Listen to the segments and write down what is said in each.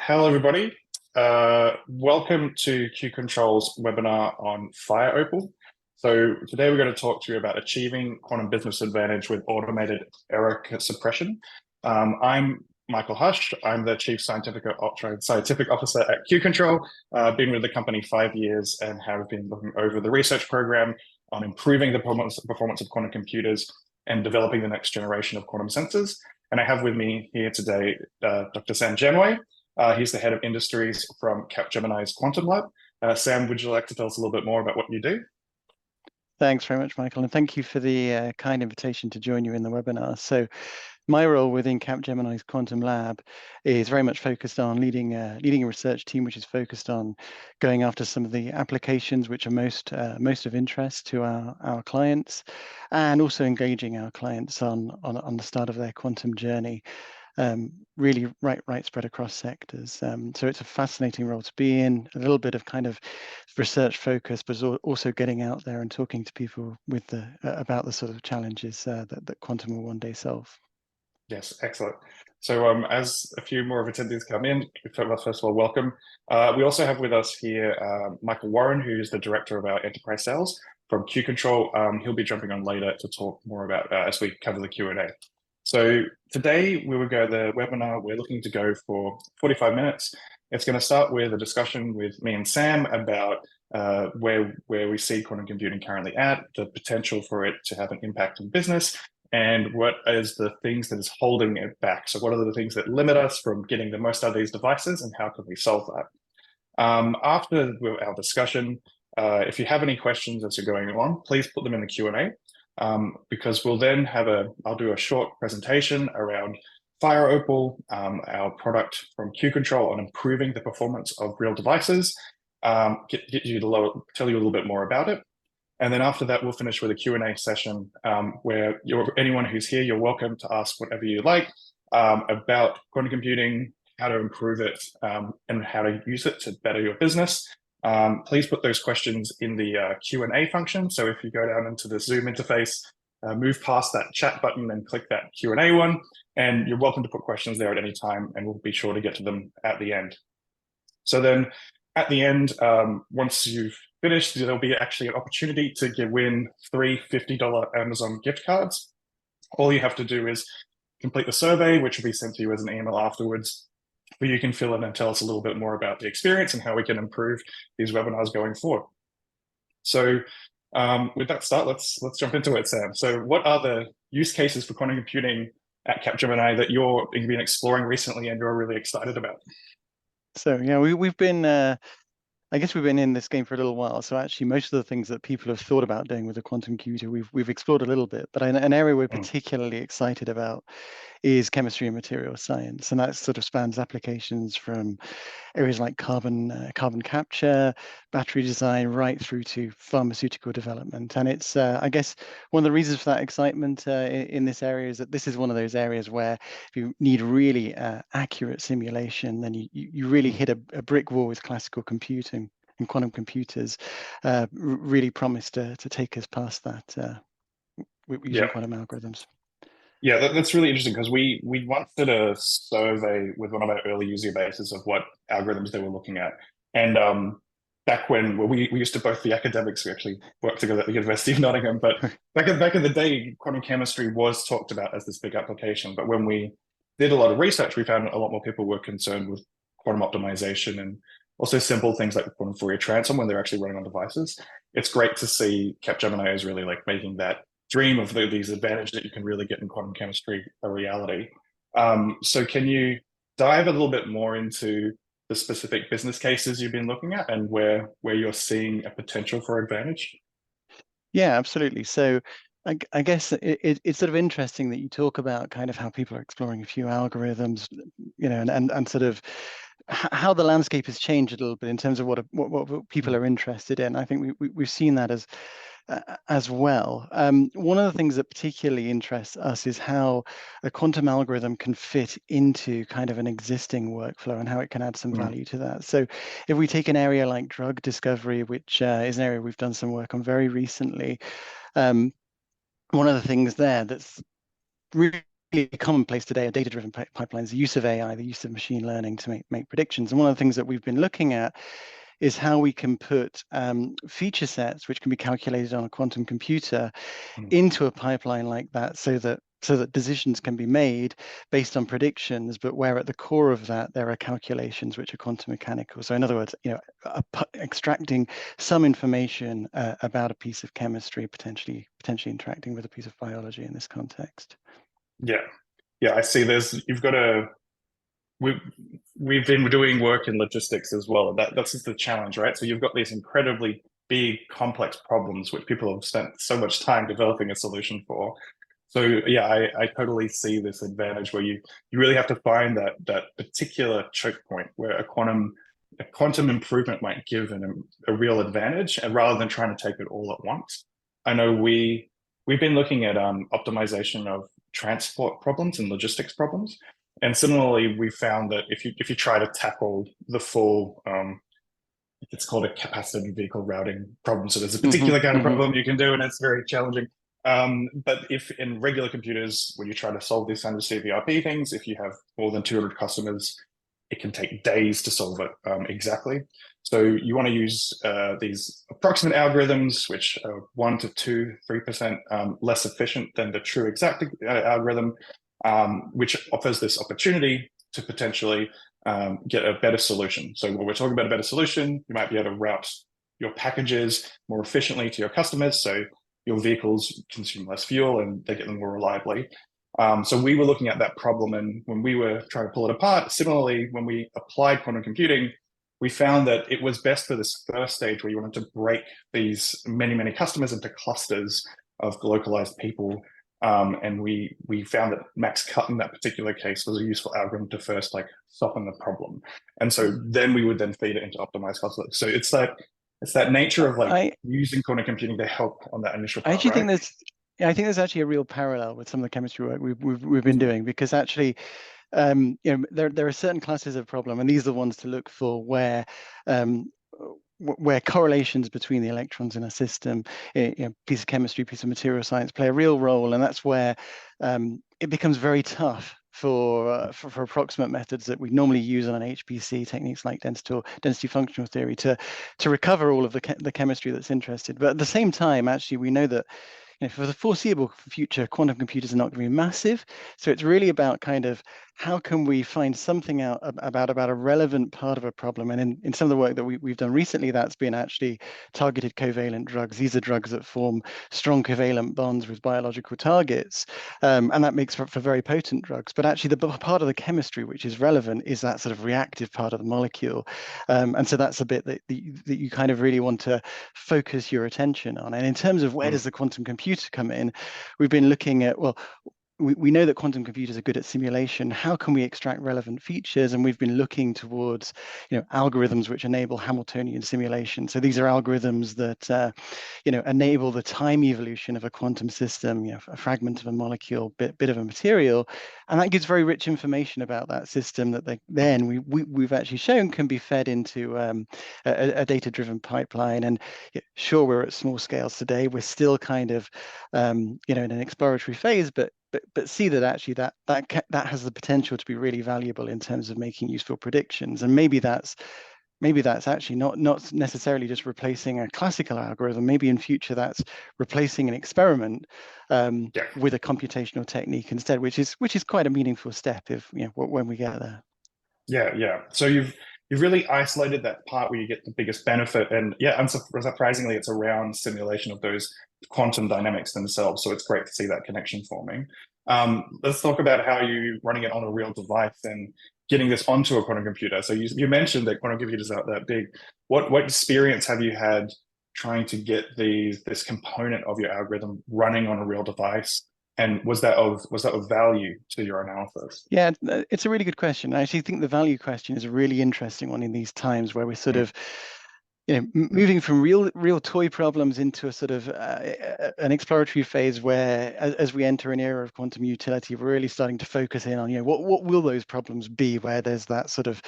Hello, everybody. Welcome to Q-Control's webinar on Fire Opal. So today we're going to talk to you about achieving quantum business advantage with automated error suppression. I'm Michael Hush. I'm the Chief Scientific Officer at Q-Control. I've been with the company 5 years and have been looking over the research program on improving the performance of quantum computers and developing the next generation of quantum sensors. And I have with me here today Dr. Sam Genway. He's the head of industries from Capgemini's Quantum Lab. Sam, would you like to tell us a little bit more about what you do? Thanks very much, Michael, and thank you for the kind invitation to join you in the webinar. So my role within Capgemini's Quantum Lab is very much focused on leading a research team which is focused on going after some of the applications which are most of interest to our clients, and also engaging our clients on the start of their quantum journey. Really right spread across sectors. So it's a fascinating role to be in, a little bit of kind of research focus, but also getting out there and talking to people with about the sort of challenges that quantum will one day solve. Yes, excellent. So as a few more of attendees come in, first of all, welcome. We also have with us here Michael Warren, who's the Director of our Enterprise Sales from Q-Control. He'll be jumping on later to talk more about as we cover the Q&A. So today we will go the webinar. We're looking to go for 45 minutes. It's going to start with a discussion with me and Sam about where we see quantum computing currently at, the potential for it to have an impact on business, and what is the things that is holding it back. So what are the things that limit us from getting the most out of these devices, and how can we solve that? After our discussion, if you have any questions as you're going on, please put them in the Q&A. Because we'll then I'll do a short presentation around Fire Opal, our product from Q-Control on improving the performance of real devices, tell you a little bit more about it. And then after that, we'll finish with a Q&A session where anyone who's here, you're welcome to ask whatever you like about quantum computing, how to improve it, and how to use it to better your business. Please put those questions in the Q&A function. So if you go down into the Zoom interface, move past that chat button and click that Q&A one, and you're welcome to put questions there at any time, and we'll be sure to get to them at the end. So then at the end, once you've finished, there'll be actually an opportunity to win 3 $50 Amazon gift cards. All you have to do is complete the survey, which will be sent to you as an email afterwards, where you can fill in and tell us a little bit more about the experience and how we can improve these webinars going forward. So with that start, let's jump into it, Sam. So what are the use cases for quantum computing at Capgemini that you've been exploring recently and you're really excited about? So yeah, we've been I guess we've been in this game for a little while. So actually, most of the things that people have thought about doing with a quantum computer, we've explored a little bit. But an area we're particularly excited about is chemistry and material science, and that sort of spans applications from areas like carbon capture, battery design, right through to pharmaceutical development. And it's I guess one of the reasons for that excitement in this area is that this is one of those areas where if you need really accurate simulation, then you really hit a brick wall with classical computing, and quantum computers really promise to take us past that using quantum algorithms. Yeah, that's really interesting because we once did a survey with one of our early user bases of what algorithms they were looking at. And back when we used to both be academics, we actually worked together at the University of Nottingham, but back in the day, quantum chemistry was talked about as this big application. But when we did a lot of research, we found a lot more people were concerned with quantum optimization and also simple things like the quantum Fourier transform when they're actually running on devices. It's great to see Capgemini is really like making that dream of these advantages that you can really get in quantum chemistry a reality. So can you dive a little bit more into the specific business cases you've been looking at and where you're seeing a potential for advantage? Yeah, absolutely. So I guess it's sort of interesting that you talk about kind of how people are exploring a few algorithms, and sort of how the landscape has changed a little bit in terms of what people are interested in. I think we've seen that as well. One of the things that particularly interests us is how a quantum algorithm can fit into kind of an existing workflow and how it can add some value to that. So if we take an area like drug discovery, which is an area we've done some work on very recently, one of the things there that's really commonplace today are data-driven pipelines, the use of AI, the use of machine learning to make predictions. And one of the things that we've been looking at is how we can put feature sets which can be calculated on a quantum computer into a pipeline like that, so that decisions can be made based on predictions, but where at the core of that there are calculations which are quantum mechanical. So in other words, extracting some information about a piece of chemistry, potentially interacting with a piece of biology in this context. Yeah, I see. We've been doing work in logistics as well. That's just the challenge, right? So you've got these incredibly big, complex problems which people have spent so much time developing a solution for. So yeah, I totally see this advantage where you really have to find that particular choke point where a quantum improvement might give a real advantage, and rather than trying to take it all at once. I know we've been looking at optimization of transport problems and logistics problems. And similarly, we found that if you try to tackle the full, it's called a capacitive vehicle routing problem. So there's a particular kind of problem you can do, and it's very challenging. But if in regular computers, when you try to solve these kind of CVRP things, if you have more than 200 customers, it can take days to solve it exactly. So you want to use these approximate algorithms, which are 1 to 2, 3% less efficient than the true exact algorithm, which offers this opportunity to potentially get a better solution. So when we're talking about a better solution, you might be able to route your packages more efficiently to your customers, so your vehicles consume less fuel and they get them more reliably. So we were looking at that problem, and when we were trying to pull it apart, similarly, when we applied quantum computing, we found that it was best for this first stage where you wanted to break these many customers into clusters of localized people. And we found that max cut in that particular case was a useful algorithm to first soften the problem. And so then we would then feed it into optimized clusters. So it's that nature of using quantum computing to help on that initial part, I think there's actually a real parallel with some of the chemistry work we've been doing, because actually there are certain classes of problem, and these are the ones to look for where correlations between the electrons in a system, piece of chemistry, piece of material science, play a real role, and that's where it becomes very tough for approximate methods that we normally use on an HPC, techniques like density functional theory, to recover all of the chemistry that's interested. But at the same time, actually, we know that for the foreseeable future, quantum computers are not going to be massive. So it's really about kind of how can we find something out about a relevant part of a problem. And in some of the work that we've done recently, that's been actually targeted covalent drugs. These are drugs that form strong covalent bonds with biological targets. And that makes for very potent drugs. But actually, the part of the chemistry which is relevant is that sort of reactive part of the molecule. And so that's a bit that you kind of really want to focus your attention on. And in terms of where does the quantum computer come in, we've been looking at, well, we know that quantum computers are good at simulation. How can we extract relevant features? And we've been looking towards, algorithms which enable Hamiltonian simulation. So these are algorithms that, enable the time evolution of a quantum system, a fragment of a molecule, bit of a material, and that gives very rich information about that system that we've actually shown can be fed into a data-driven pipeline. And sure, we're at small scales today. We're still kind of, in an exploratory phase, but see that actually that has the potential to be really valuable in terms of making useful predictions. And maybe that's actually not necessarily just replacing a classical algorithm. Maybe in future that's replacing an experiment with a computational technique instead, which is quite a meaningful step when we get there. Yeah. So you've really isolated that part where you get the biggest benefit, and unsurprisingly, it's around simulation of those quantum dynamics themselves. So it's great to see that connection forming. Let's talk about how you're running it on a real device and getting this onto a quantum computer. So you mentioned that quantum computers aren't that big. What experience have you had trying to get this component of your algorithm running on a real device? And was that of value to your analysis? Yeah, it's a really good question. I actually think the value question is a really interesting one in these times where we're sort of moving from real toy problems into a sort of an exploratory phase where, as we enter an era of quantum utility, we're really starting to focus in on what will those problems be, where there's that sort of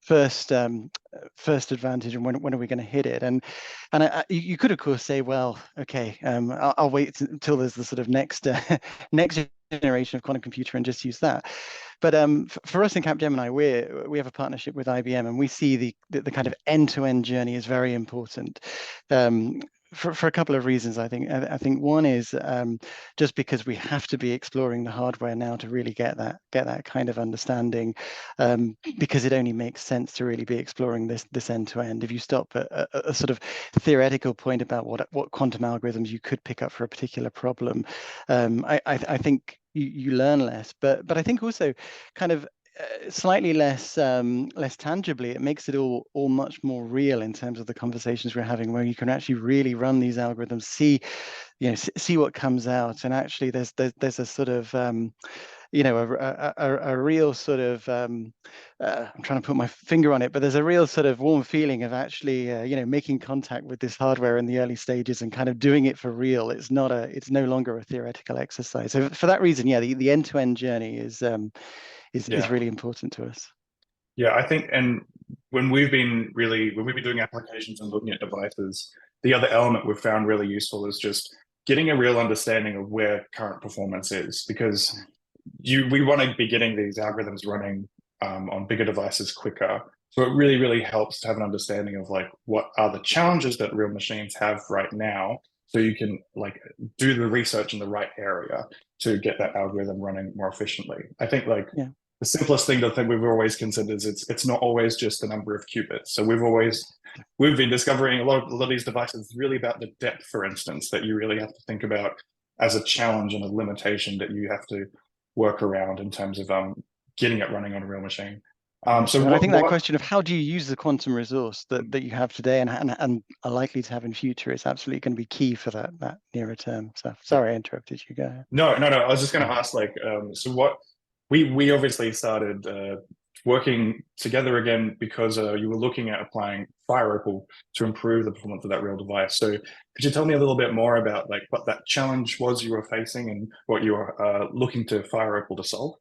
first advantage, and when are we going to hit it? And you could of course say, well, okay, I'll wait until there's the sort of next next generation of quantum computer and just use that. But for us in Capgemini, we have a partnership with IBM, and we see the kind of end-to-end journey is very important. For a couple of reasons, I think. I think one is just because we have to be exploring the hardware now to really get that kind of understanding, because it only makes sense to really be exploring this end to end. If you stop at a sort of theoretical point about what quantum algorithms you could pick up for a particular problem, I think you learn less. But I think also kind of slightly less tangibly, it makes it all much more real in terms of the conversations we're having, where you can actually really run these algorithms, see what comes out, and actually there's a sort of a real sort of I'm trying to put my finger on it, but there's a real sort of warm feeling of actually making contact with this hardware in the early stages and kind of doing it for real. It's no longer a theoretical exercise. So for that reason, yeah, the end-to-end journey is really important to us. Yeah, I think, and when we've been doing applications and looking at devices, the other element we've found really useful is just getting a real understanding of where current performance is, because we want to be getting these algorithms running on bigger devices quicker. So it really, really helps to have an understanding of like what are the challenges that real machines have right now, so you can like do the research in the right area to get that algorithm running more efficiently. I think like the simplest thing to think we've always considered is it's not always just the number of qubits. So we've been discovering a lot of these devices really about the depth, for instance, that you really have to think about as a challenge and a limitation that you have to work around in terms of getting it running on a real machine. So I think that question of how do you use the quantum resource that you have today and are likely to have in future is absolutely going to be key for that nearer term. So sorry I interrupted you. Go ahead. No. I was just going to ask, like, so what we obviously started working together again because you were looking at applying Fire Opal to improve the performance of that real device. So could you tell me a little bit more about like what that challenge was you were facing and what you were looking to Fire Opal to solve?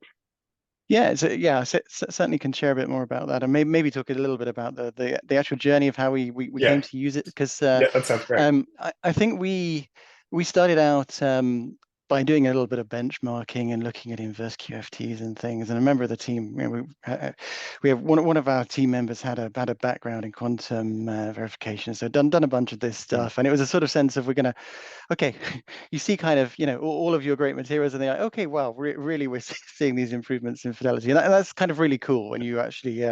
Yeah, certainly can share a bit more about that, and maybe talk a little bit about the actual journey of how we came to use it, because yeah, that sounds great. I think we started out by doing a little bit of benchmarking and looking at inverse QFTs and things. And a member of the team, we have one of our team members had a background in quantum verification, so done a bunch of this stuff, and it was a sort of sense of okay, you see kind of, all of your great materials and they're like, okay, wow, really we're seeing these improvements in fidelity. And that's kind of really cool when you actually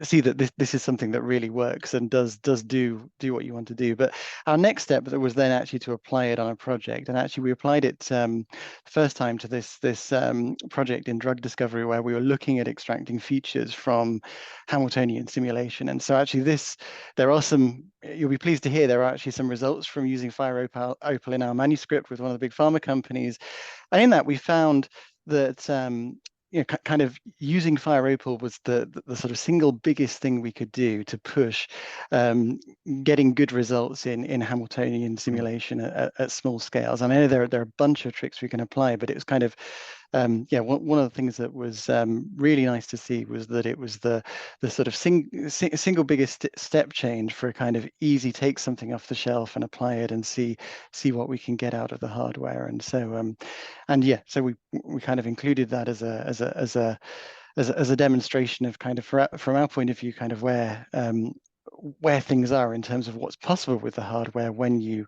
see that this is something that really works and does do what you want to do. But our next step was then actually to apply it on a project, and actually we applied it first time to this project in drug discovery, where we were looking at extracting features from Hamiltonian simulation. And so actually there are some, you'll be pleased to hear, there are actually some results from using Fire Opal in our manuscript with one of the big pharma companies, and in that we found that kind of using Fire Opal was the sort of single biggest thing we could do to push getting good results in Hamiltonian simulation at small scales. And I know there are a bunch of tricks we can apply, but it was kind of one of the things that was really nice to see was that it was the sort of single biggest step change for a kind of easy take something off the shelf and apply it and see what we can get out of the hardware. And so so we kind of included that as a demonstration of kind of from our point of view, kind of where things are in terms of what's possible with the hardware when you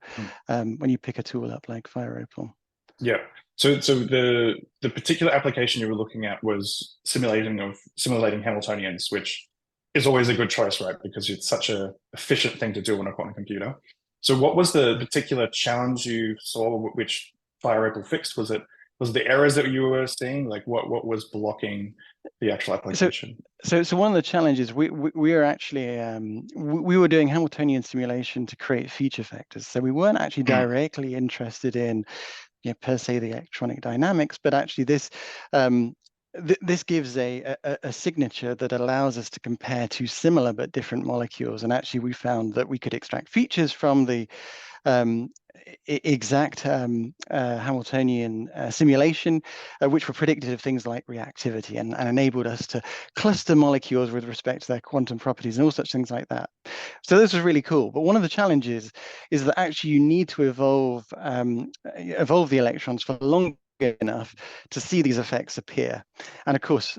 pick a tool up like Fire Opal. Yeah. So the particular application you were looking at was simulating Hamiltonians, which is always a good choice, right? Because it's such a efficient thing to do on a quantum computer. So what was the particular challenge you saw which Fire Opal fixed? Was it the errors that you were seeing? Like what was blocking the actual application? So one of the challenges we were actually we were doing Hamiltonian simulation to create feature vectors. So we weren't actually directly interested in per se the electronic dynamics, but actually this this gives a signature that allows us to compare two similar but different molecules. And actually, we found that we could extract features from the exact Hamiltonian simulation, which were predictive of things like reactivity and enabled us to cluster molecules with respect to their quantum properties and all such things like that. So this was really cool. But one of the challenges is that actually you need to evolve the electrons for long enough to see these effects appear. And of course,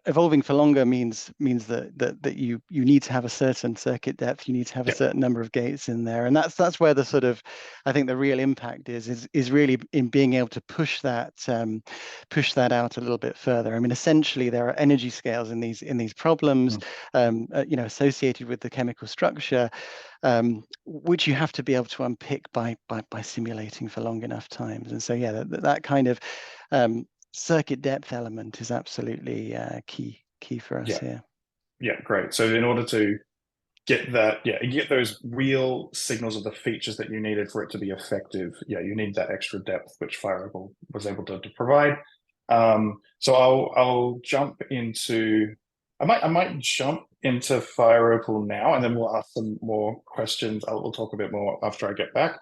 evolving for longer means that you need to have a certain circuit depth, you need to have a certain number of gates in there, and that's where the sort of, I think the real impact is really in being able to push that out a little bit further. I mean, essentially there are energy scales in these problems, associated with the chemical structure, which you have to be able to unpick by simulating for long enough times. And so yeah, that kind of circuit depth element is absolutely key for us here. Yeah, great. So in order to get that, get those real signals of the features that you needed for it to be effective, you need that extra depth, which Fire Opal was able to provide. So I'll jump into, I might jump into Fire Opal now, and then we'll ask some more questions. We'll talk a bit more after I get back,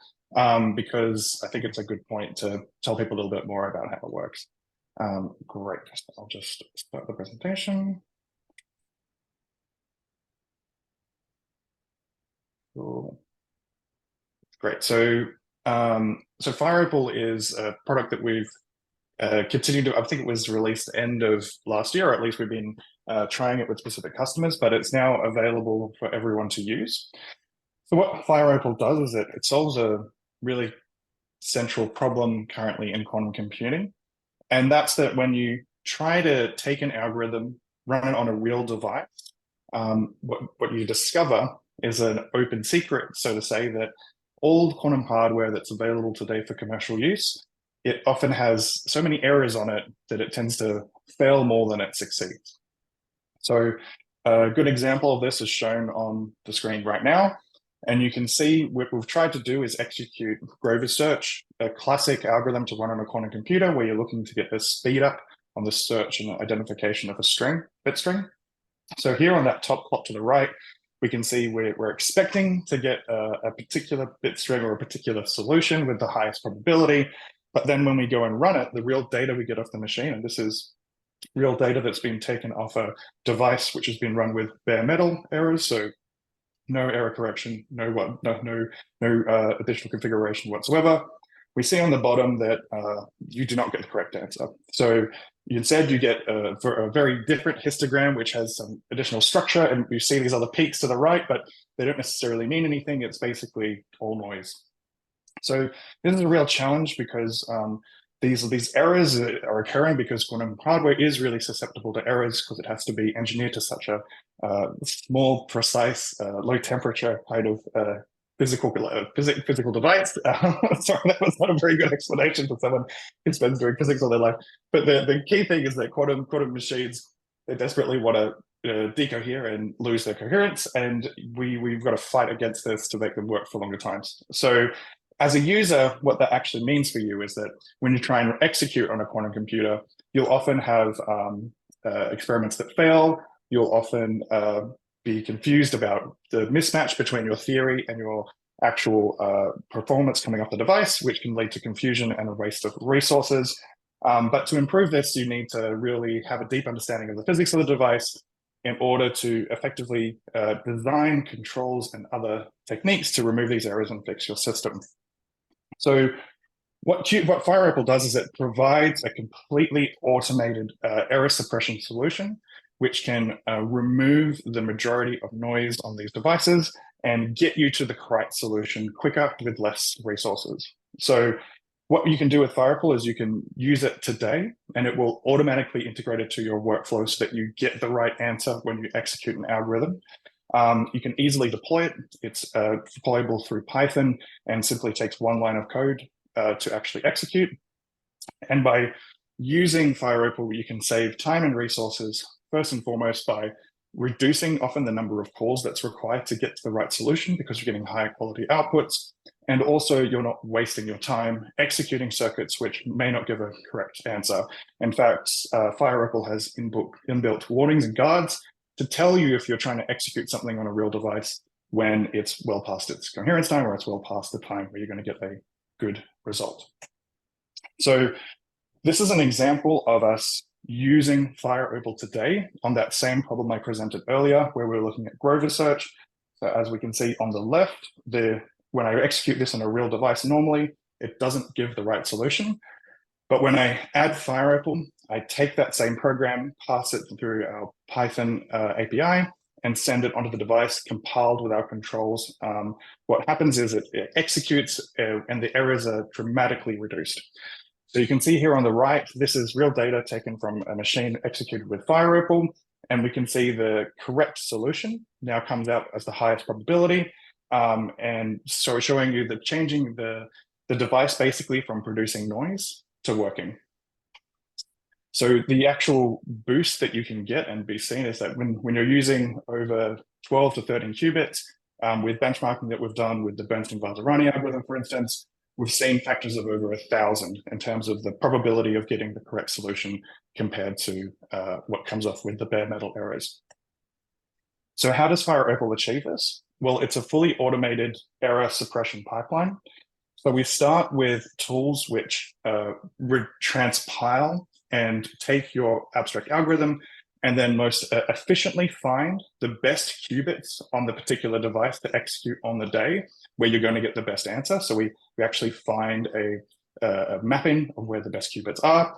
because I think it's a good point to tell people a little bit more about how it works. Great. I'll just start the presentation. Cool. Great. So, so Fire Opal is a product that we've continued to, I think it was released end of last year, or at least we've been trying it with specific customers, but it's now available for everyone to use. So what Fire Opal does is it solves a really central problem currently in quantum computing. And that's that when you try to take an algorithm, run it on a real device, what you discover is an open secret, so to say, that all quantum hardware that's available today for commercial use, it often has so many errors on it that it tends to fail more than it succeeds. So a good example of this is shown on the screen right now. And you can see what we've tried to do is execute Grover's search, a classic algorithm to run on a quantum computer where you're looking to get the speed up on the search and identification of a bit string. So here on that top plot to the right, we can see we're expecting to get a particular bit string or a particular solution with the highest probability. But then when we go and run it, the real data we get off the machine, and this is real data that's been taken off a device which has been run with bare metal errors, so no error correction, no additional configuration whatsoever. We see on the bottom that you do not get the correct answer. So instead you get a very different histogram, which has some additional structure, and you see these other peaks to the right, but they don't necessarily mean anything. It's basically all noise. So this is a real challenge because these errors are occurring because quantum hardware is really susceptible to errors because it has to be engineered to such a small, precise, low temperature kind of physical device. Sorry, that was not a very good explanation for someone who spends doing physics all their life. But the key thing is that quantum machines, they desperately want to decohere and lose their coherence, and we've got to fight against this to make them work for longer times. So as a user, what that actually means for you is that when you try and execute on a quantum computer, you'll often have experiments that fail. You'll often be confused about the mismatch between your theory and your actual performance coming off the device, which can lead to confusion and a waste of resources. But to improve this, you need to really have a deep understanding of the physics of the device in order to effectively design controls and other techniques to remove these errors and fix your system. So what Fire Opal does is it provides a completely automated error suppression solution, which can remove the majority of noise on these devices and get you to the correct solution quicker with less resources. So what you can do with Fire Opal is you can use it today and it will automatically integrate it to your workflow so that you get the right answer when you execute an algorithm. You can easily deploy it. It's deployable through Python and simply takes one line of code to actually execute. And by using Fire Opal, you can save time and resources, first and foremost, by reducing often the number of calls that's required to get to the right solution because you're getting higher quality outputs. And also you're not wasting your time executing circuits which may not give a correct answer. In fact, Fire Opal has inbuilt warnings and guards to tell you if you're trying to execute something on a real device when it's well past its coherence time or it's well past the time where you're going to get a good result. So this is an example of us using Fire Opal today on that same problem I presented earlier, where we were looking at Grover search. So as we can see on the left, when I execute this on a real device normally, it doesn't give the right solution. But when I add Fire Opal, I take that same program, pass it through our Python API, and send it onto the device compiled with our controls. What happens is it executes and the errors are dramatically reduced. So you can see here on the right, this is real data taken from a machine executed with Fire Opal, and we can see the correct solution now comes out as the highest probability. And so showing you that changing the device basically from producing noise to working. So the actual boost that you can get and be seen is that when you're using over 12 to 13 qubits, with benchmarking that we've done with the Bernstein-Vazirani algorithm, for instance, we've seen factors of over 1,000 in terms of the probability of getting the correct solution compared to what comes off with the bare metal errors. So how does Fire Opal achieve this? Well, it's a fully automated error suppression pipeline. So we start with tools which transpile and take your abstract algorithm and then most efficiently find the best qubits on the particular device to execute on the day where you're going to get the best answer. So we actually find a mapping of where the best qubits are.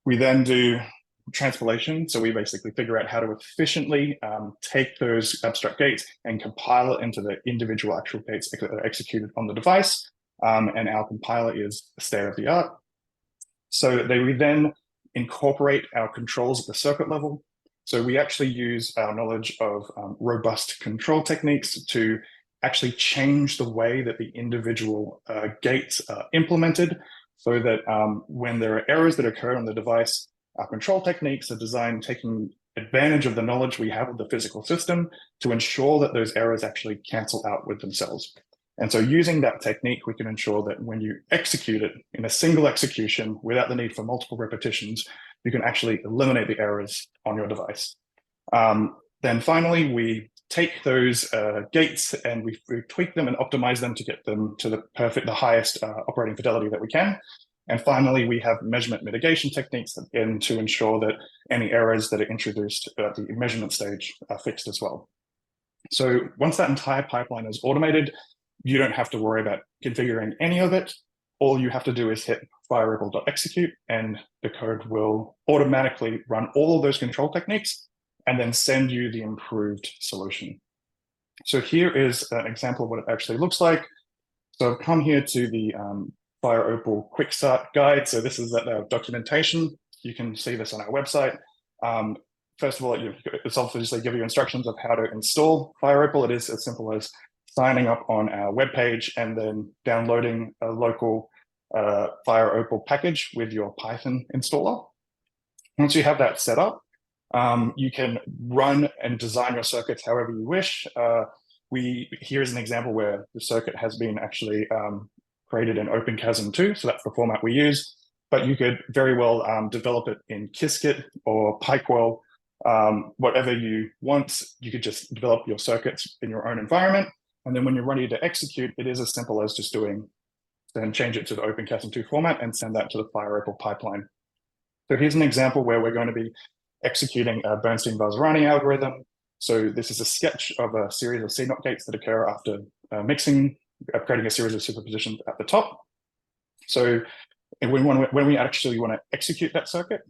We then do transpilation. So we basically figure out how to efficiently take those abstract gates and compile it into the individual actual gates that are executed on the device. And our compiler is state of the art. So we then incorporate our controls at the circuit level. So we actually use our knowledge of robust control techniques to actually change the way that the individual gates are implemented so that when there are errors that occur on the device, our control techniques are designed taking advantage of the knowledge we have of the physical system to ensure that those errors actually cancel out with themselves. And so using that technique, we can ensure that when you execute it in a single execution without the need for multiple repetitions, you can actually eliminate the errors on your device. Then finally, we take those gates and we tweak them and optimize them to get them to the highest operating fidelity that we can. And finally, we have measurement mitigation techniques to ensure that any errors that are introduced at the measurement stage are fixed as well. So once that entire pipeline is automated, you don't have to worry about configuring any of it. All you have to do is hit fireopal.execute and the code will automatically run all of those control techniques and then send you the improved solution. So here is an example of what it actually looks like. So I've come here to the Fire Opal Quick Start Guide. So this is the documentation. You can see this on our website. First of all, it's obviously give you instructions of how to install Fire Opal. It is as simple as signing up on our webpage and then downloading a local Fire Opal package with your Python installer. Once you have that set up, you can run and design your circuits however you wish. Here's an example where the circuit has been actually created in OpenChasm 2, so that's the format we use. But you could very well develop it in Qiskit or Pikewell, whatever you want. You could just develop your circuits in your own environment. And then when you're ready to execute, it is as simple as just then change it to the OpenChasm 2 format and send that to the Fire Opal pipeline. So here's an example where we're going to be executing a Bernstein-Vazirani algorithm. So this is a sketch of a series of C-NOT gates that occur after mixing, creating a series of superpositions at the top. So when we actually want to execute that circuit,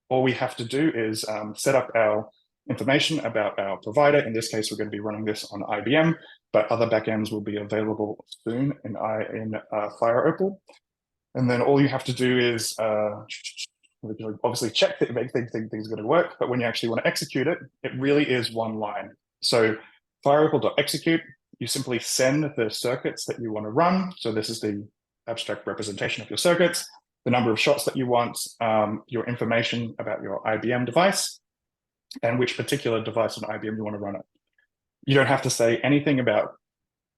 all we have to do is set up our information about our provider. In this case, we're going to be running this on IBM, but other backends will be available soon in Fire Opal. And then all you have to do is obviously check that things are going to work, but when you actually want to execute it, it really is one line. So fireopal.execute, you simply send the circuits that you want to run. So this is the abstract representation of your circuits, the number of shots that you want, your information about your IBM device. and which particular device on IBM you want to run it. You don't have to say anything about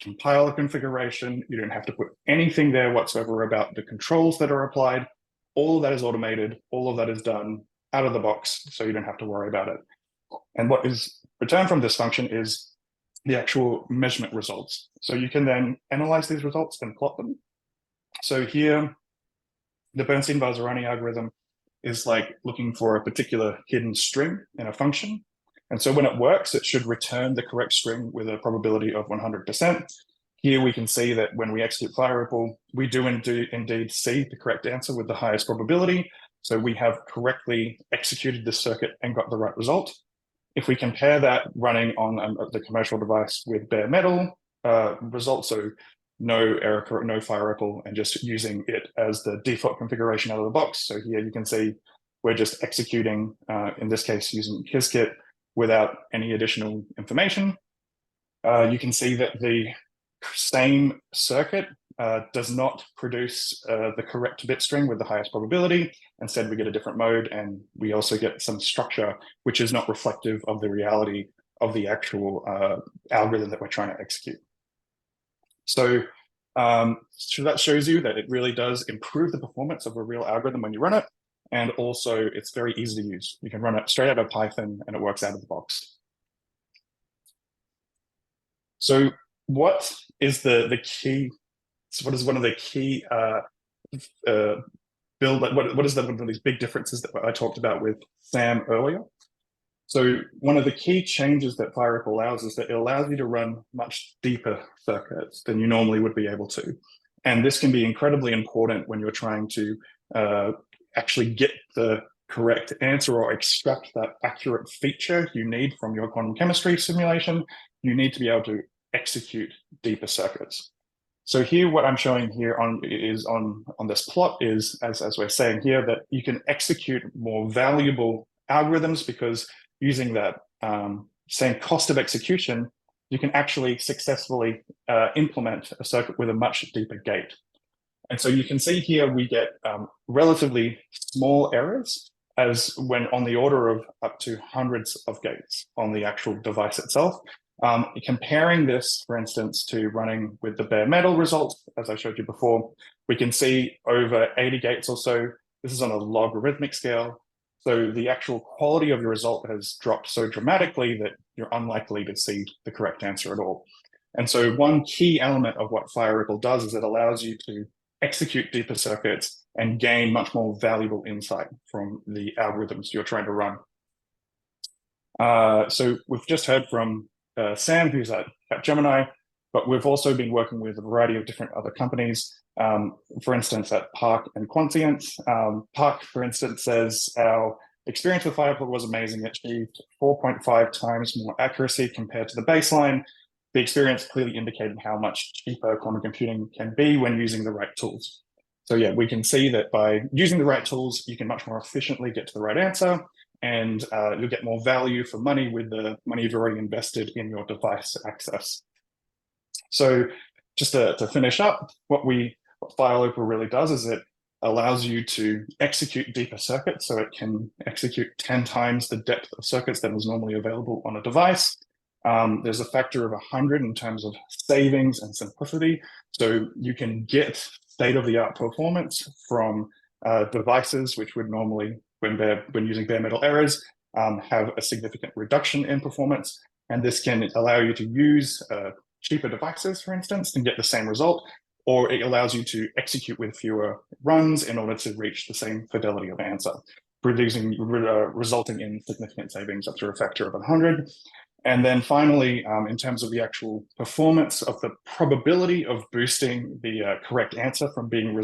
compiler configuration. You don't have to put anything there whatsoever about the controls that are applied. All of that is automated. All of that is done out of the box, so you don't have to worry about it. And what is returned from this function is the actual measurement results. So you can then analyze these results and plot them. So here, the Bernstein-Vazirani algorithm is like looking for a particular hidden string in a function. And so when it works, it should return the correct string with a probability of 100%. Here we can see that when we execute Fire Opal, we do indeed see the correct answer with the highest probability. So we have correctly executed this circuit and got the right result. If we compare that running on the commercial device with bare metal results, so no error, no Fire Opal, and just using it as the default configuration out of the box. So here you can see we're just executing, in this case, using Qiskit without any additional information. You can see that the same circuit does not produce the correct bit string with the highest probability. Instead, we get a different mode, and we also get some structure which is not reflective of the reality of the actual algorithm that we're trying to execute. So that shows you that it really does improve the performance of a real algorithm when you run it. And also, it's very easy to use. You can run it straight out of Python, and it works out of the box. So what is the key? So what is one of the key what is one of these big differences that I talked about with Sam earlier? So one of the key changes that Fire Opal allows is that it allows you to run much deeper circuits than you normally would be able to. And this can be incredibly important when you're trying to actually get the correct answer or extract that accurate feature you need from your quantum chemistry simulation. You need to be able to execute deeper circuits. So here, what I'm showing here on this plot is, as we're saying here, that you can execute more valuable algorithms because using that same cost of execution, you can actually successfully implement a circuit with a much deeper gate. And so you can see here we get relatively small errors as when on the order of up to hundreds of gates on the actual device itself. Comparing this, for instance, to running with the bare metal results, as I showed you before, we can see over 80 gates or so. This is on a logarithmic scale. So the actual quality of your result has dropped so dramatically that you're unlikely to see the correct answer at all. And so one key element of what Fire Opal does is it allows you to execute deeper circuits and gain much more valuable insight from the algorithms you're trying to run. So we've just heard from Sam, who's at Capgemini, but we've also been working with a variety of different other companies. For instance, at Park and Quantience. Park, for instance, says our experience with Fire Opal was amazing. It achieved 4.5 times more accuracy compared to the baseline. The experience clearly indicated how much cheaper quantum computing can be when using the right tools. So yeah, we can see that by using the right tools, you can much more efficiently get to the right answer, and you'll get more value for money with the money you've already invested in your device access. So just to finish up, what Fire Opal really does is it allows you to execute deeper circuits, so it can execute 10 times the depth of circuits that is normally available on a device. There's a factor of 100 in terms of savings and simplicity, so you can get state-of-the-art performance from devices which would normally, when using bare metal errors, have a significant reduction in performance. And this can allow you to use cheaper devices, for instance, and get the same result, or it allows you to execute with fewer runs in order to reach the same fidelity of answer, resulting in significant savings up to a factor of 100. And then finally, in terms of the actual performance of the probability of boosting the correct answer from being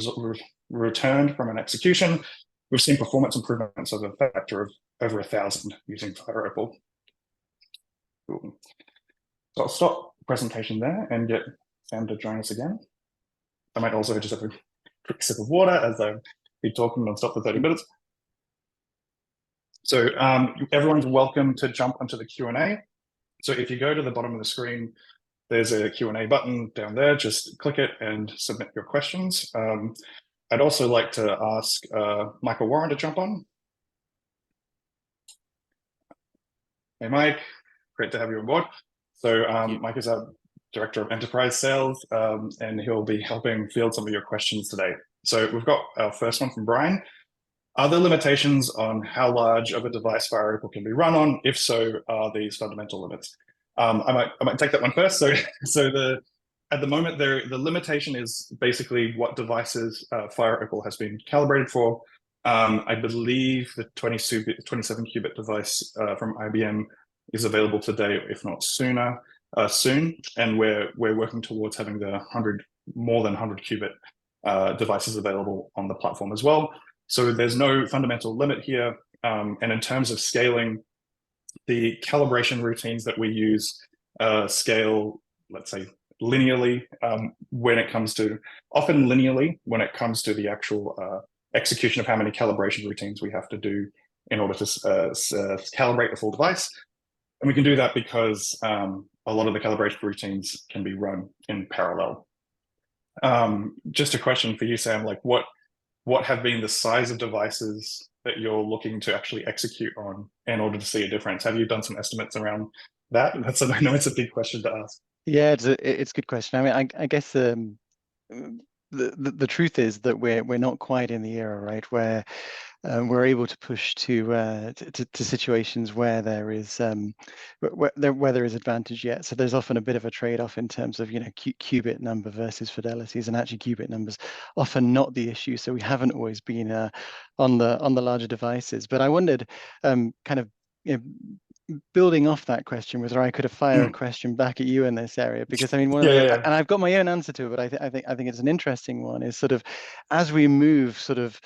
returned from an execution, we've seen performance improvements of a factor of over 1,000 using Fire Opal. Cool. So I'll stop the presentation there and get Sam to join us again. I might also just have a quick sip of water as I've been talking non-stop for 30 minutes. So everyone's welcome to jump onto the Q&A. So if you go to the bottom of the screen, there's a Q&A button down there. Just click it and submit your questions. I'd also like to ask Michael Warren to jump on. Hey, Mike, great to have you on board. So, Thank you. Mike is our Director of Enterprise Sales, and he'll be helping field some of your questions today. So, we've got our first one from Brian. Are there limitations on how large of a device Fire Opal can be run on? If so, are these fundamental limits? I might take that one first. So, at the moment, the limitation is basically what devices Fire Opal has been calibrated for. I believe the 27 qubit device from IBM is available today, if not soon. And we're working towards having the more than 100 qubit devices available on the platform as well. So there's no fundamental limit here. And in terms of scaling, the calibration routines that we use scale, let's say, linearly when it comes to the actual execution of how many calibration routines we have to do in order to calibrate the full device. And we can do that because a lot of the calibration routines can be run in parallel. Just a question for you, Sam, like what have been the size of devices that you're looking to actually execute on in order to see a difference? Have you done some estimates around that? I know it's a big question to ask. Yeah, it's a good question. I mean, I guess the truth is that we're not quite in the era, right, where we're able to push to situations where there is where there is advantage yet. So there's often a bit of a trade-off in terms of qubit number versus fidelities, and actually qubit numbers often not the issue. So we haven't always been on the larger devices. But I wondered, kind of, building off that question, whether I could fire a question back at you in this area, because I mean, one of the, and I've got my own answer to it, but I think it's an interesting one, is sort of as we move sort of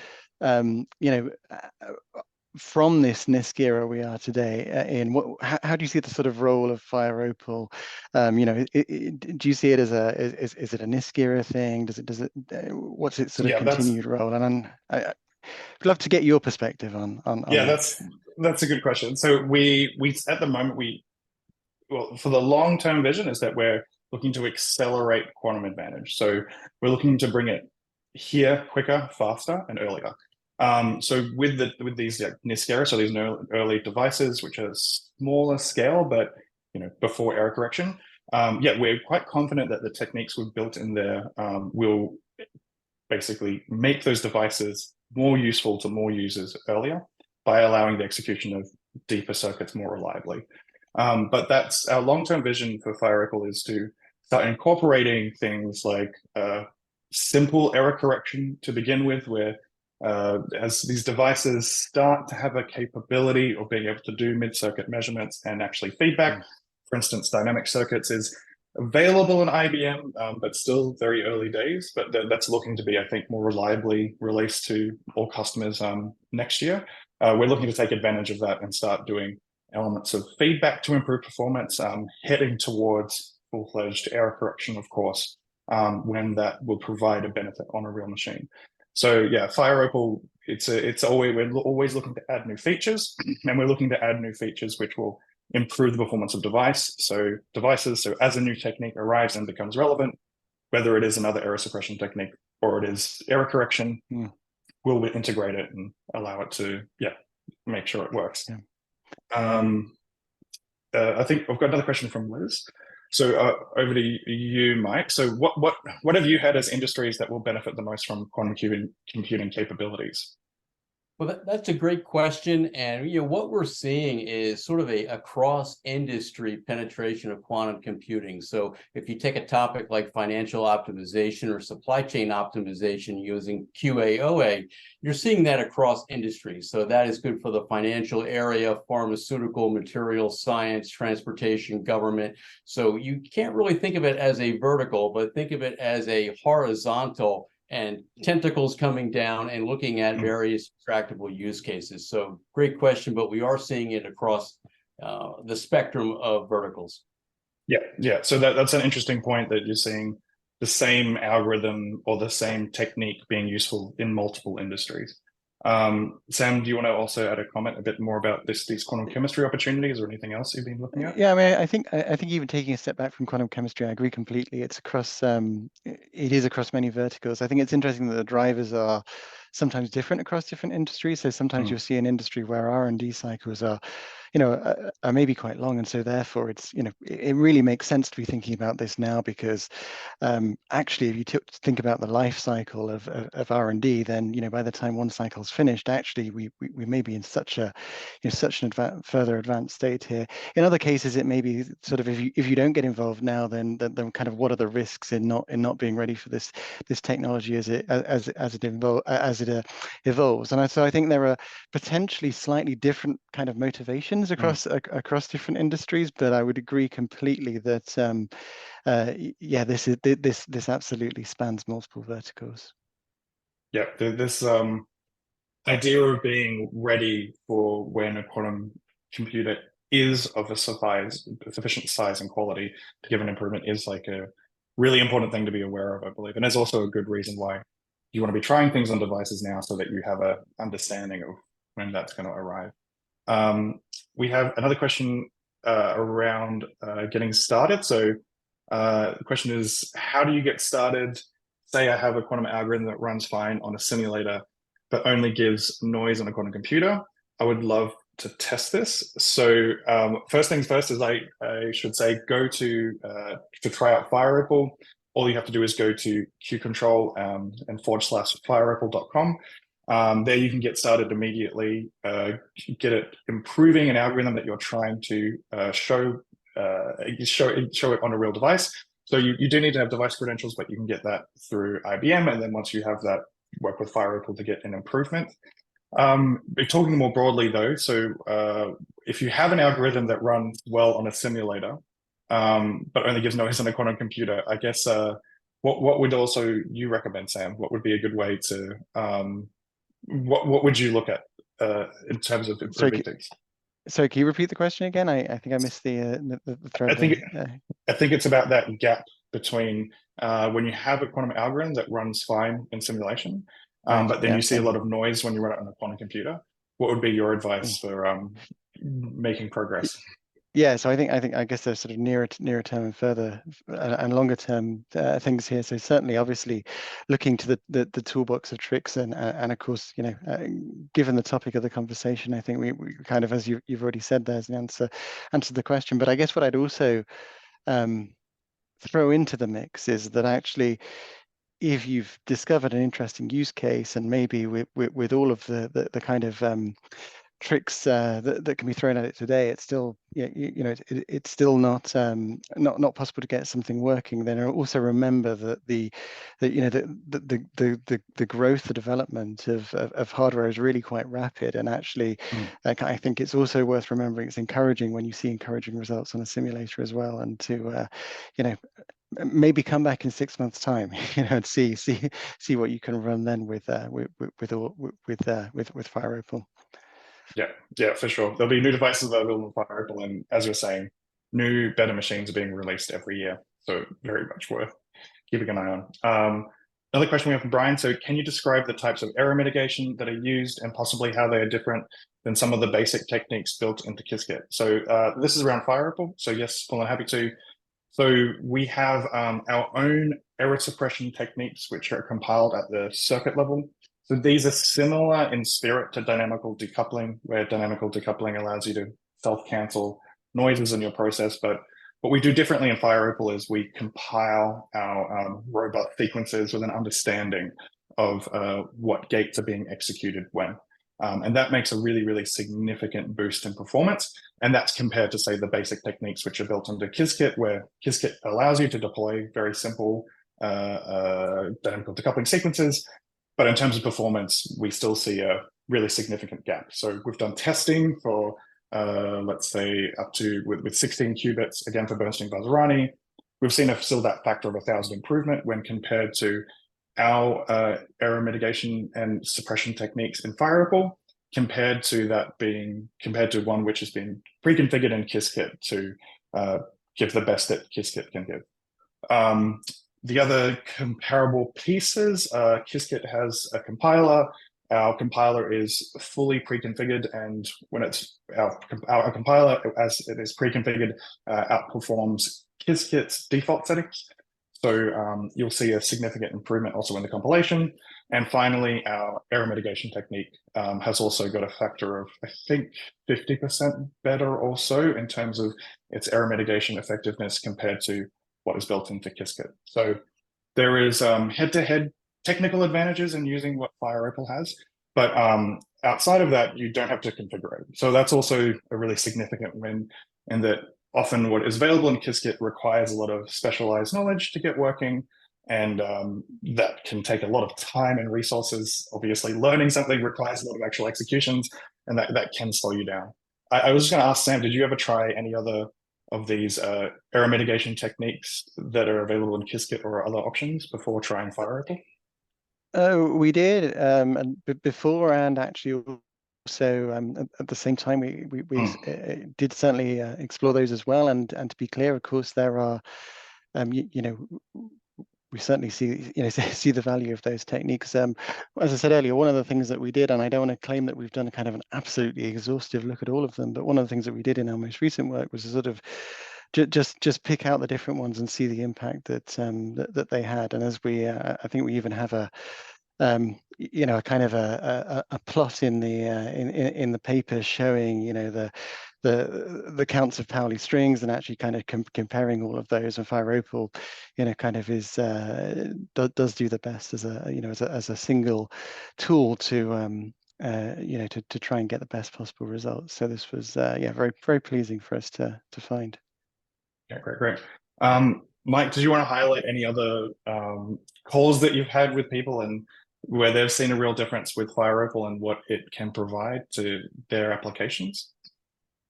from this NISC era we are today, in how do you see the sort of role of Fire Opal? Do you see it as is it a NISC era thing? Does it what's its sort of continued role? And I'd love to get your perspective on that's a good question. So we at the moment for the long-term vision is that we're looking to accelerate quantum advantage. So we're looking to bring it here quicker, faster, and earlier. So with these NISC era, so these early devices which are smaller scale, but before error correction, we're quite confident that the techniques we've built in there will basically make those devices more useful to more users earlier by allowing the execution of deeper circuits more reliably. But that's our long-term vision for Fire Opal, is to start incorporating things like simple error correction to begin with, where as these devices start to have a capability of being able to do mid-circuit measurements and actually feedback, for instance, dynamic circuits is available in IBM, but still very early days. But that's looking to be, I think, more reliably released to all customers next year. We're looking to take advantage of that and start doing elements of feedback to improve performance, heading towards full-fledged error correction, of course, when that will provide a benefit on a real machine. So yeah, Fire Opal, we're always looking to add new features, and we're looking to add new features which will improve the performance of devices. So as a new technique arrives and becomes relevant, whether it is another error suppression technique or it is error correction, we'll integrate it and allow it to make sure it works. I think I've got another question from Liz. So over to you, Mike. So what have you had as industries that will benefit the most from quantum computing capabilities? Well, that's a great question. And what we're seeing is sort of a cross-industry penetration of quantum computing. So if you take a topic like financial optimization or supply chain optimization using QAOA, you're seeing that across industries. So that is good for the financial area, pharmaceutical, material science, transportation, government. So you can't really think of it as a vertical, but think of it as a horizontal and tentacles coming down and looking at various tractable use cases. So great question, but we are seeing it across the spectrum of verticals. Yeah. So that's an interesting point, that you're seeing the same algorithm or the same technique being useful in multiple industries. Sam, do you want to also add a comment a bit more about these quantum chemistry opportunities or anything else you've been looking at? Yeah, I mean, I think even taking a step back from quantum chemistry, I agree completely. It's across it is across many verticals. I think it's interesting that the drivers are sometimes different across different industries. So sometimes you'll see an industry where R&D cycles are are maybe quite long, and so therefore it's, it really makes sense to be thinking about this now, because actually, if you think about the life cycle of R&D, then by the time one cycle's finished, actually we may be in such an further advanced state here. In other cases, it may be sort of, if you don't get involved now, then kind of what are the risks in not being ready for this technology as it evolves. And so I think there are potentially slightly different kind of motivations across different industries, but I would agree completely that yeah, this absolutely spans multiple verticals. Yeah, this idea of being ready for when a quantum computer is of a sufficient size and quality to give an improvement is like a really important thing to be aware of, I believe. And there's also a good reason why you want to be trying things on devices now, so that you have a understanding of when that's going to arrive. We have another question around getting started. So the question is, how do you get started? Say I have a quantum algorithm that runs fine on a simulator, but only gives noise on a quantum computer. I would love to test this. So first things first is I should say, go to try out Fire Opal. All you have to do is go to Q-CTRL and /fireopal.com. There you can get started immediately, get it improving an algorithm that you're trying to show it on a real device. So you do need to have device credentials, but you can get that through IBM. And then once you have that, work with Fire Opal to get an improvement. Talking more broadly though, so if you have an algorithm that runs well on a simulator, but only gives noise on a quantum computer, I guess what would also you recommend, Sam? What would be a good way to what would you look at in terms of improving things? So can you repeat the question again? I think I missed the thread. I think it's about that gap between when you have a quantum algorithm that runs fine in simulation, but then you see a lot of noise when you run it on a quantum computer. What would be your advice for making progress? Yeah, so I guess there's sort of nearer term and further and longer term things here. So certainly, obviously, looking to the toolbox of tricks, and of course, given the topic of the conversation, I think we kind of, as you've already said, there's an answer the question. But I guess what I'd also throw into the mix is that actually, if you've discovered an interesting use case, and maybe with all of the kind of tricks that can be thrown at it today, it's still it's still not possible to get something working, then also remember that the growth, the development of hardware is really quite rapid. And actually I think it's also worth remembering it's encouraging when you see encouraging results on a simulator as well, and to maybe come back in 6 months' time, and see what you can run then with Fire Opal. Yeah, for sure. There'll be new devices available on Fire Opal, and as you're saying, new, better machines are being released every year. So very much worth keeping an eye on. Another question we have from Brian. So can you describe the types of error mitigation that are used, and possibly how they are different than some of the basic techniques built into Qiskit? So this is around Fire Opal. So yes, Paul, I'm happy to. So we have our own error suppression techniques, which are compiled at the circuit level. So these are similar in spirit to dynamical decoupling, where dynamical decoupling allows you to self-cancel noises in your process. But what we do differently in Fire Opal is we compile our robot sequences with an understanding of what gates are being executed when. And that makes a really, really significant boost in performance. And that's compared to, say, the basic techniques which are built into Qiskit, where Qiskit allows you to deploy very simple dynamical decoupling sequences. But in terms of performance, we still see a really significant gap. So we've done testing for, let's say, up to with 16 qubits, again, for Bernstein-Vazirani. We've seen still that factor of 1,000 improvement when compared to our error mitigation and suppression techniques in Fire Opal, compared to one which has been pre-configured in Qiskit to give the best that Qiskit can give. The other comparable pieces, Qiskit has a compiler. Our compiler is fully pre-configured, and when it's our compiler, as it is pre-configured, outperforms Qiskit's default settings. So you'll see a significant improvement also in the compilation. And finally, our error mitigation technique has also got a factor of, I think, 50% better also in terms of its error mitigation effectiveness compared to what is built into Qiskit. So there is head-to-head technical advantages in using what Fire Opal has, but outside of that, you don't have to configure it. So that's also a really significant win in that often what is available in Qiskit requires a lot of specialized knowledge to get working, and that can take a lot of time and resources. Obviously, learning something requires a lot of actual executions, and that can slow you down. I was just going to ask Sam, did you ever try any other of these error mitigation techniques that are available in Qiskit or other options before trying Fire Opal? Oh, we did, and before, and actually also at the same time, we did certainly explore those as well. And to be clear, of course, there are, you know, we certainly see, you know, see the value of those techniques. As I said earlier, one of the things that we did, and I don't want to claim that we've done a kind of an absolutely exhaustive look at all of them, but one of the things that we did in our most recent work was to sort of just pick out the different ones and see the impact that that they had. And as we, I think we even have a you know, a kind of a plot in the paper showing, you know, the counts of Pauli strings, and actually kind of comparing all of those. And Fire Opal, you know, kind of is does do the best as a, you know, as a single tool to you know, to try and get the best possible results. So this was yeah, very pleasing for us to find. Yeah, great. Mike, did you want to highlight any other calls that you've had with people and where they've seen a real difference with Fire Opal and what it can provide to their applications?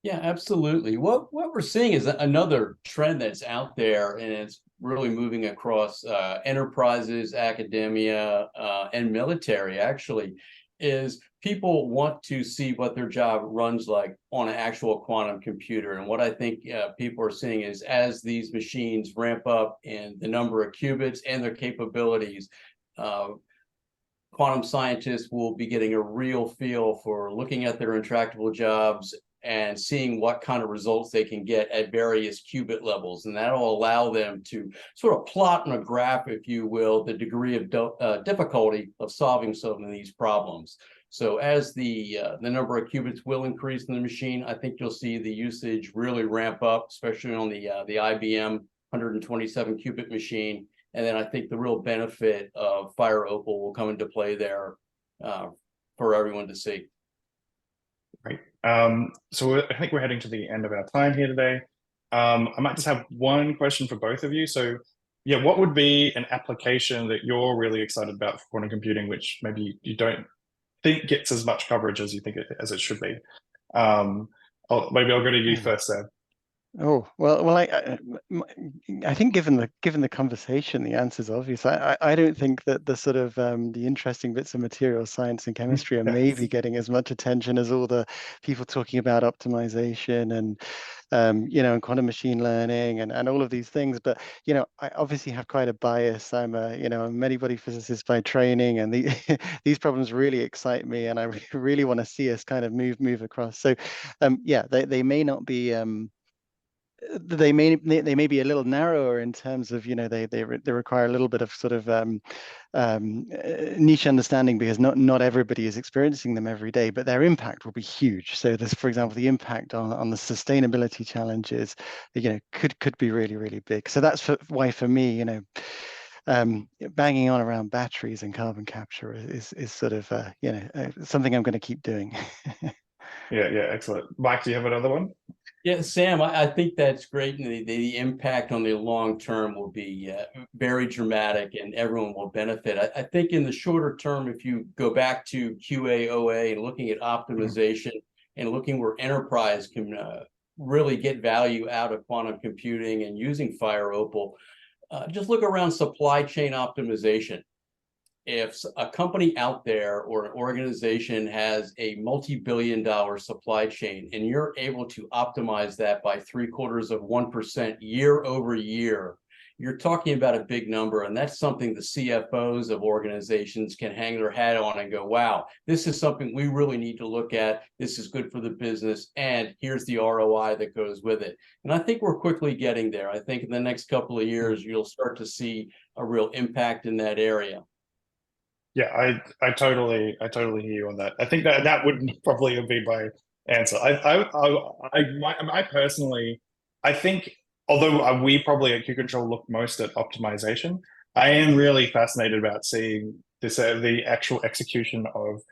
Yeah, absolutely. What we're seeing is another trend that's out there, and it's really moving across enterprises, academia, and military, actually, is people want to see what their job runs like on an actual quantum computer. And what I think people are seeing is as these machines ramp up in the number of qubits and their capabilities, quantum scientists will be getting a real feel for looking at their intractable jobs and seeing what kind of results they can get at various qubit levels. And that'll allow them to sort of plot on a graph, if you will, the degree of difficulty of solving some of these problems. So as the number of qubits will increase in the machine, I think you'll see the usage really ramp up, especially on the IBM 127 qubit machine. And then I think the real benefit of Fire Opal will come into play there for everyone to see. Right. So I think we're heading to the end of our time here today. I might just have one question for both of you. So yeah, what would be an application that you're really excited about for quantum computing, which maybe you don't think gets as much coverage as you think as it should be? Maybe I'll go to you first, Sam. Oh, well, I think given the conversation, the answer is obvious. I don't think that the sort of the interesting bits of material science and chemistry are maybe getting as much attention as all the people talking about optimization and you know, and quantum machine learning and all of these things. But you know, I obviously have quite a bias. I'm a, you know, a many-body physicist by training, and these problems really excite me, and I really want to see us kind of move across. So yeah, they may not be they may be a little narrower in terms of, you know, they require a little bit of sort of niche understanding, because not everybody is experiencing them every day, but their impact will be huge. So there's, for example, the impact on the sustainability challenges, you know, could be really big. So that's why for me, you know, banging on around batteries and carbon capture is sort of you know, something I'm going to keep doing. Yeah, excellent. Mike, do you have another one? Yeah, Sam, I think that's great. And the impact on the long term will be very dramatic, and everyone will benefit. I think in the shorter term, if you go back to QA/OA and looking at optimization and looking where enterprise can really get value out of quantum computing and using Fire Opal, just look around supply chain optimization. If a company out there or an organization has a multi-billion-dollar supply chain and you're able to optimize that by 0.75% year over year, you're talking about a big number, and that's something the CFOs of organizations can hang their hat on and go, wow, this is something we really need to look at. This is good for the business, and here's the ROI that goes with it. And I think we're quickly getting there. I think in the next couple of years, you'll start to see a real impact in that area. Yeah, I totally hear you on that. I think that would probably be my answer. I personally, I think, although we probably at Q-Control look most at optimization, I am really fascinated about seeing this the actual execution of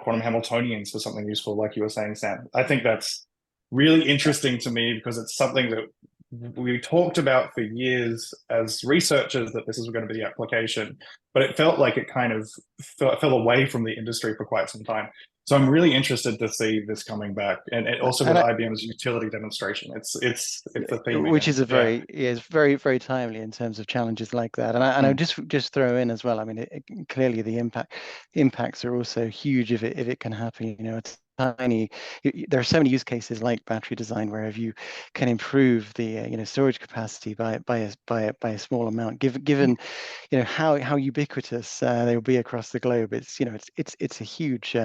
quantum Hamiltonians for something useful, like you were saying, Sam. I think that's really interesting to me because it's something that we talked about for years as researchers, that this is going to be the application, but it felt like it kind of fell away from the industry for quite some time. So I'm really interested to see this coming back, and also with IBM's utility demonstration. It's the theme, which is a very very timely in terms of challenges like that. And I just throw in as well. I mean, clearly the impacts are also huge if it can happen. You know, it's tiny. There are so many use cases like battery design where if you can improve the storage capacity by a small amount, given how ubiquitous they will be across the globe, it's a huge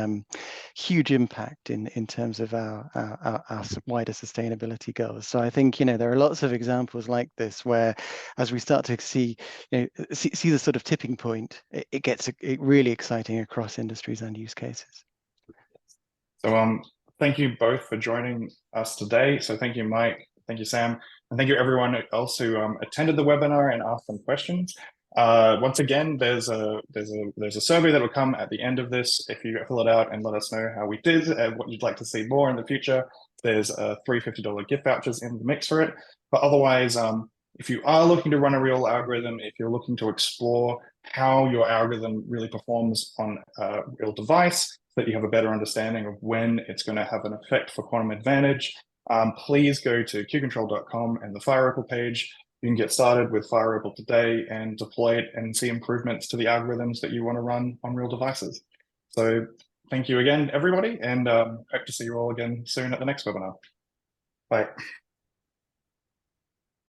impact in terms of our wider sustainability goals. So I think there are lots of examples like this where, as we start to see the sort of tipping point, it gets really exciting across industries and use cases. So thank you both for joining us today. So thank you, Mike. Thank you, Sam. And thank you everyone else who attended the webinar and asked them questions. Once again, there's a survey that will come at the end of this. If you fill it out and let us know how we did and what you'd like to see more in the future, there's $350 gift vouchers in the mix for it. But otherwise, if you are looking to run a real algorithm, if you're looking to explore how your algorithm really performs on a real device, so that you have a better understanding of when it's going to have an effect for quantum advantage, please go to qcontrol.com and the Fire Opal page. You can get started with Fire Opal today and deploy it and see improvements to the algorithms that you want to run on real devices. So thank you again, everybody, and hope to see you all again soon at the next webinar. Bye.